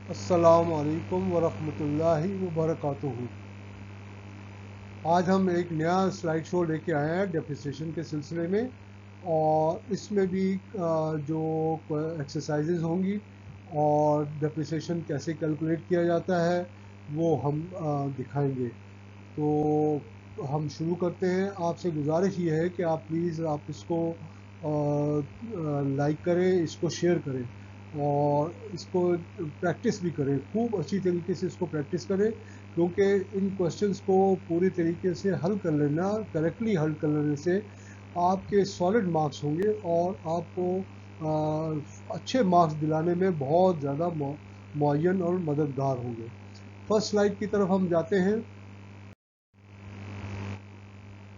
अस्सलामु अलैकुम वरहमतुल्लाहि वबरकातुहू। आज हम एक नया स्लाइड शो लेके आए हैं डेप्रिसिएशन के सिलसिले में, और इसमें भी जो एक्सरसाइजेज होंगी और डेप्रिसिएशन कैसे कैलकुलेट किया जाता है वो हम दिखाएंगे। तो हम शुरू करते हैं। आपसे गुजारिश ये है कि आप प्लीज़ आप इसको लाइक करें, इसको शेयर करें और इसको प्रैक्टिस भी करें, खूब अच्छी तरीके से इसको प्रैक्टिस करें, क्योंकि इन क्वेश्चंस को पूरी तरीके से हल कर लेना, करेक्टली हल कर लेने से आपके सॉलिड मार्क्स होंगे और आपको अच्छे मार्क्स दिलाने में बहुत ज़्यादा मुअय्यन और मददगार होंगे। फर्स्ट स्लाइड की तरफ हम जाते हैं।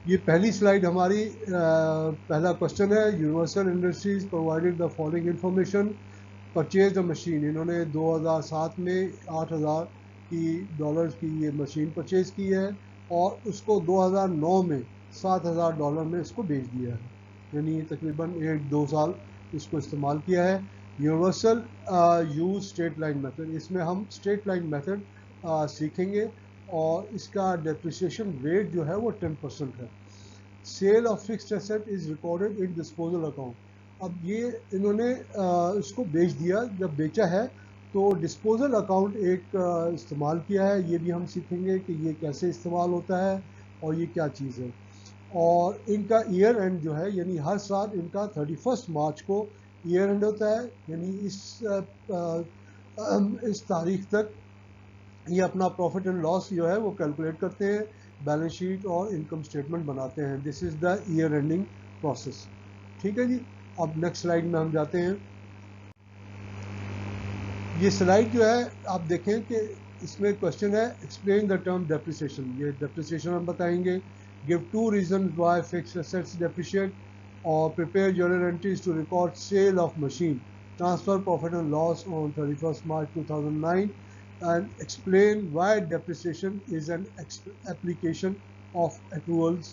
ये पहली स्लाइड हमारी पहला क्वेश्चन है। Universal industries provided the following information, purchase the machine. इन्होंने 2007 में 8,000 की डॉलर्स की ये मशीन परचेज की है और उसको 2009 में $7,000 में इसको बेच दिया है, यानी तकरीबन 1-2 साल इसको इस्तेमाल किया है। Universal use straight line method, इसमें हम स्ट्रेट लाइन मेथड सीखेंगे और इसका डेप्रिसिएशन रेट जो है वो 10% है। Sale of fixed asset is recorded in disposal account. अब ये इन्होंने इसको बेच दिया, जब बेचा है तो डिस्पोजल अकाउंट एक इस्तेमाल किया है। ये भी हम सीखेंगे कि ये कैसे इस्तेमाल होता है और ये क्या चीज़ है। और इनका ईयर एंड जो है, यानी हर साल इनका 31 मार्च को ईयर एंड होता है, यानी इस तारीख तक ये अपना प्रॉफिट एंड लॉस जो है वो कैलकुलेट करते हैं, बैलेंस शीट और इनकम स्टेटमेंट बनाते हैं। This is the year ending process. ठीक है जी। अब नेक्स्ट स्लाइड में हम जाते हैं। ये स्लाइड जो है आप देखें कि इसमें क्वेश्चन है एक्सप्लेन द टर्म डेप्रिसिएशन। ये डेप्रिसिएशन हम बताएंगे। Give 2 reason why fixed assets depreciate, और prepare journal entries to record sale of machine, transfer profit and loss on 31 March 2009, and explain why depreciation is an application of accruals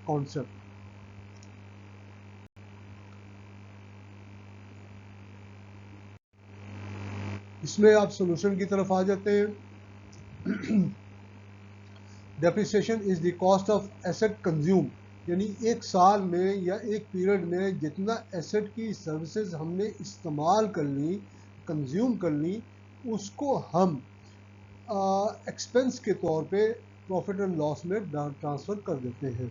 concept. इसमें आप solution की तरफ आ जाते हैं। Depreciation is the cost of asset consume, यानी एक साल में या एक पीरियड में जितना एसेट की सर्विसेज हमने इस्तेमाल कर ली, कंज्यूम कर ली, उसको हम एक्सपेंस के तौर पे प्रॉफिट एंड लॉस में ट्रांसफ़र कर देते हैं।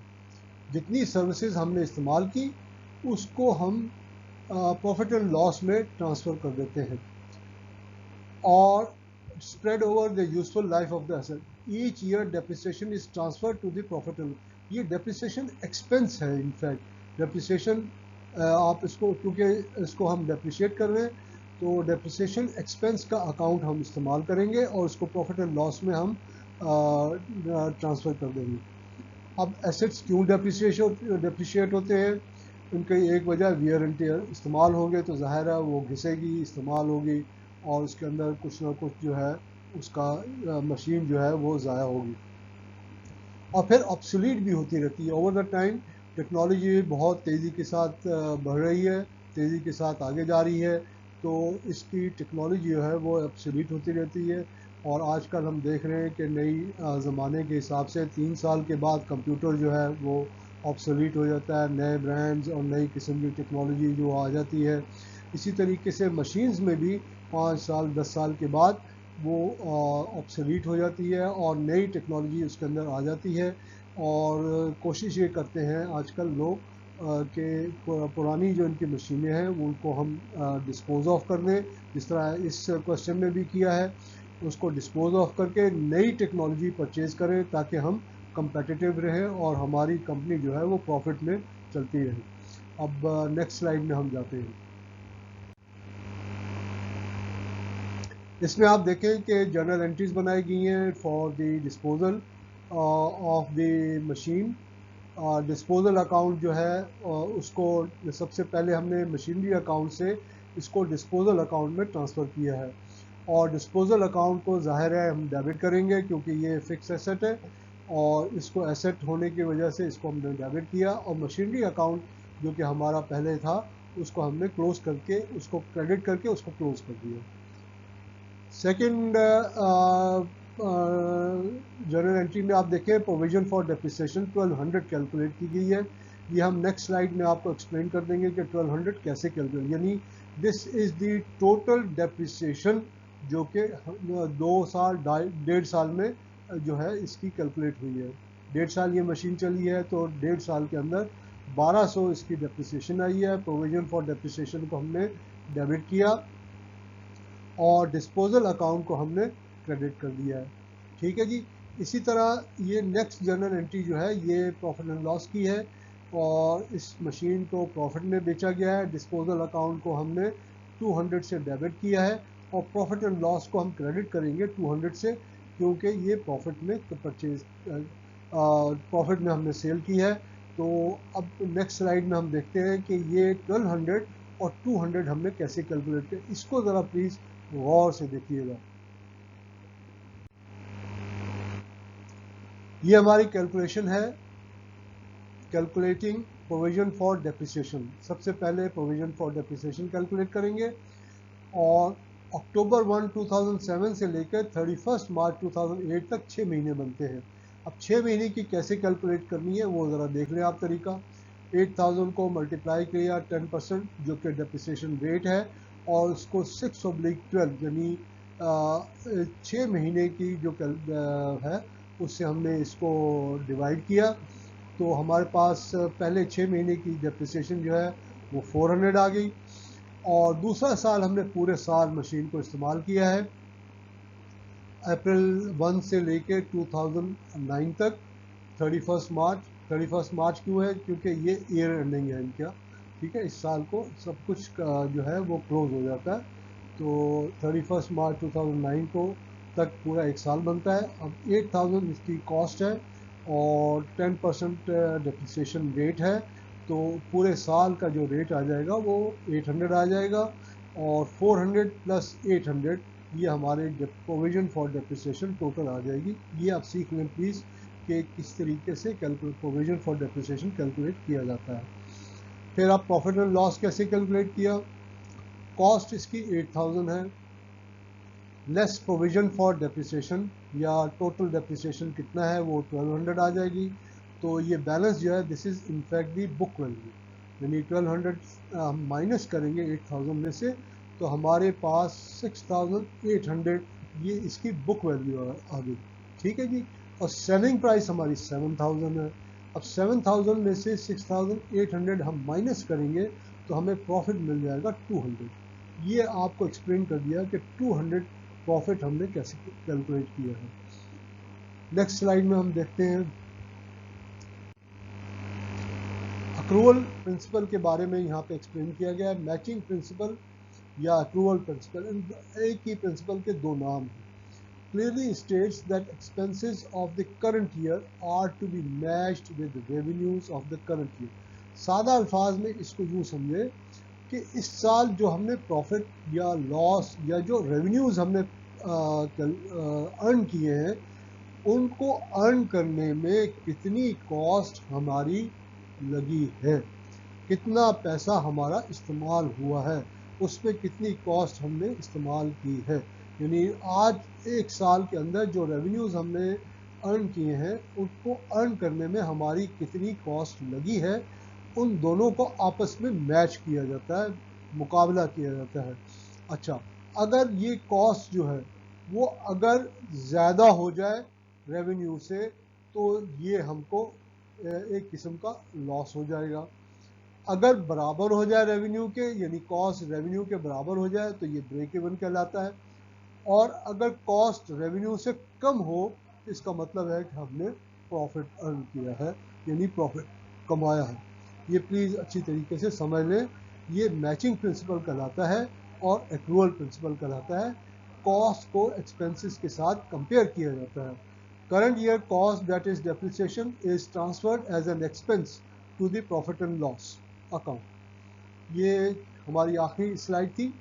जितनी सर्विसेज हमने इस्तेमाल की उसको हम प्रॉफिट एंड लॉस में ट्रांसफ़र कर देते हैं, और spread over the useful life of the asset. Each year depreciation is transferred to the profit and ये depreciation expense है। इनफैक्ट depreciation आप इसको, क्योंकि इसको हम depreciate कर रहे हैं तो depreciation expense का अकाउंट हम इस्तेमाल करेंगे और इसको प्रॉफिट एंड लॉस में हम ट्रांसफ़र कर देंगे। अब एसेट्स क्यों डेप्रिशिएट होते हैं? उनकी एक वजह वियर एंड टियर, इस्तेमाल होंगे तो ज़ाहिर है वो घिसेगी, इस्तेमाल होगी और उसके अंदर कुछ ना कुछ जो है उसका मशीन जो है वो ज़ाया होगी, और फिर ऑब्सोलीट भी होती रहती है। ओवर द टाइम टेक्नोलॉजी बहुत तेज़ी के साथ बढ़ रही है, तेज़ी के साथ आगे जा रही है, तो इसकी टेक्नोलॉजी जो है वो ऑब्सोलीट होती रहती है। और आजकल हम देख रहे हैं कि नई ज़माने के हिसाब से 3 साल के बाद कंप्यूटर जो है वो ऑब्सोलीट हो जाता है, नए ब्रांड्स और नई किस्म की टेक्नोलॉजी जो आ जाती है। इसी तरीके से मशीन्स में भी 5 साल 10 साल के बाद वो ऑब्सोलीट हो जाती है और नई टेक्नोलॉजी उसके अंदर आ जाती है। और कोशिश ये करते हैं आजकल लोग कि पुरानी जो इनकी मशीनें हैं उनको हम डिस्पोज ऑफ कर दें, जिस तरह इस क्वेश्चन में भी किया है। उसको डिस्पोज ऑफ करके नई टेक्नोलॉजी परचेज़ करें ताकि हम कंपेटिटिव रहें और हमारी कंपनी जो है वो प्रॉफिट में चलती रहे। अब नेक्स्ट स्लाइड में हम जाते हैं। इसमें आप देखें कि जर्नल एंट्रीज बनाई गई हैं for the disposal of the machine. Disposal account जो है उसको सबसे पहले हमने मशीनरी अकाउंट से इसको डिस्पोजल अकाउंट में ट्रांसफ़र किया है, और डिस्पोजल अकाउंट को ज़ाहिर है हम डेबिट करेंगे क्योंकि ये फिक्स एसेट है और इसको एसेट होने की वजह से इसको हमने डेबिट किया। और मशीनरी अकाउंट जो कि हमारा पहले था उसको हमने क्लोज़ करके, उसको क्रेडिट करके उसको क्लोज़ कर दिया। सेकंड जर्नल एंट्री में आप देखें प्रोविजन फॉर डेप्रिसिएशन 1200 कैलकुलेट की गई है। ये हम नेक्स्ट स्लाइड में आपको एक्सप्लेन कर देंगे कि 1200 कैसे कैलकुलेट, यानी this is the total depreciation जो कि 2 साल 1.5 साल में जो है इसकी कैलकुलेट हुई है। 1.5 साल ये मशीन चली है तो 1.5 साल के अंदर 1200 इसकी डेप्रिसिएशन आई है। प्रोविजन फॉर डेप्रिसिएशन को हमने डेबिट किया और डिस्पोजल अकाउंट को हमने क्रेडिट कर दिया है। ठीक है जी। इसी तरह ये नेक्स्ट जर्नल एंट्री जो है ये प्रॉफिट एंड लॉस की है और इस मशीन को प्रॉफिट में बेचा गया है। डिस्पोजल अकाउंट को हमने 200 से डेबिट किया है और प्रॉफिट एंड लॉस को हम क्रेडिट करेंगे 200 से, क्योंकि ये प्रॉफिट में परचेज प्रॉफिट में हमने सेल की है। तो अब नेक्स्ट स्लाइड में हम देखते हैं कि ये 1200 और 200 हमने कैसे कैलकुलेट किया। इसको ज़रा प्लीज़ गौर से देखिएगा। ये हमारी कैलकुलेशन है, कैलकुलेटिंग प्रोविजन फॉर डेप्रिसिएशन। सबसे पहले प्रोविजन फॉर डेप्रिसिएशन कैलकुलेट करेंगे और अक्टूबर 1, 2007 से लेकर 31 मार्च 2008 तक 6 महीने बनते हैं। अब 6 महीने की कैसे कैलकुलेट करनी है वो ज़रा देख लें आप तरीका। 8000 को मल्टीप्लाई किया 10% जो कि डेप्रिसिएशन रेट है और उसको 6/12 यानी 6 महीने की जो है उससे हमने इसको डिवाइड किया तो हमारे पास पहले 6 महीने की डेप्रिसिएशन जो है वो 400 आ गई और दूसरा साल हमने पूरे साल मशीन को इस्तेमाल किया है अप्रैल 1 से लेके 2009 तक 31 मार्च क्यों है, क्योंकि ये ईयर एंडिंग है इनका। ठीक है, इस साल को सब कुछ जो है वो क्लोज हो जाता है तो 31 मार्च 2009 को तक पूरा एक साल बनता है। अब 8000 इसकी कॉस्ट है और 10% डेप्रिसिएशन रेट है तो पूरे साल का जो रेट आ जाएगा वो 800 आ जाएगा और 400 प्लस 800 ये हमारे प्रोविजन फॉर डेप्रिसिएशन टोटल आ जाएगी। ये आप सीख लें प्लीज़ कि किस तरीके से प्रोविजन फॉर डेप्रिसिएशन कैलकुलेट किया जाता है। फिर आप प्रॉफिट एंड लॉस कैसे कैलकुलेट किया। कॉस्ट इसकी 8000 है, लेस प्रोविजन फॉर डेप्रिसिएशन या टोटल डेप्रिसिएशन कितना है वो 1200 आ जाएगी। तो ये बैलेंस जो है this is in fact the book value, यानी 1200 माइनस करेंगे 8000 में से तो हमारे पास 6800 ये इसकी बुक वैल्यू आ गई। ठीक है जी। और सेलिंग प्राइस हमारी 7000 है। अब 7000 में से 6800 हम माइनस करेंगे तो हमें प्रॉफिट मिल जाएगा 200। ये आपको एक्सप्लेन कर दिया कि 200 प्रॉफिट हमने कैसे कैलकुलेट किया है। नेक्स्ट स्लाइड में हम देखते हैं अक्रूवल प्रिंसिपल के बारे में यहाँ पे एक्सप्लेन किया गया है। मैचिंग प्रिंसिपल या अक्रूवल प्रिंसिपल, एक ही प्रिंसिपल के दो नाम हैं। Clearly states that expenses of the current year are to be matched with revenues of the current year. सादा अल्फाज में इसको यूँ समझे कि इस साल जो हमने प्रॉफिट या लॉस या जो रेवेन्यूज हमने अर्न किए हैं उनको अर्न करने में कितनी कॉस्ट हमारी लगी है, कितना पैसा हमारा इस्तेमाल हुआ है, उस पर कितनी कॉस्ट हमने इस्तेमाल की है। यानी आज एक साल के अंदर जो रेवेन्यूज हमने अर्न किए हैं उनको अर्न करने में हमारी कितनी कॉस्ट लगी है, उन दोनों को आपस में मैच किया जाता है, मुकाबला किया जाता है। अच्छा, अगर ये कॉस्ट जो है वो अगर ज़्यादा हो जाए रेवेन्यू से तो ये हमको एक किस्म का लॉस हो जाएगा। अगर बराबर हो जाए रेवेन्यू के, यानी कॉस्ट रेवेन्यू के बराबर हो जाए तो ये ब्रेक इवन कहलाता है। और अगर कॉस्ट रेवेन्यू से कम हो इसका मतलब है कि हमने प्रॉफिट अर्न किया है, यानी प्रॉफिट कमाया है। ये प्लीज़ अच्छी तरीके से समझ लें। ये मैचिंग प्रिंसिपल कहलाता है और एक्रूअल प्रिंसिपल कहलाता है। कॉस्ट को एक्सपेंसेस के साथ कंपेयर किया जाता है। Current year cost that is depreciation is transferred as an expense to the profit and loss account. ये हमारी आखिरी स्लाइड थी।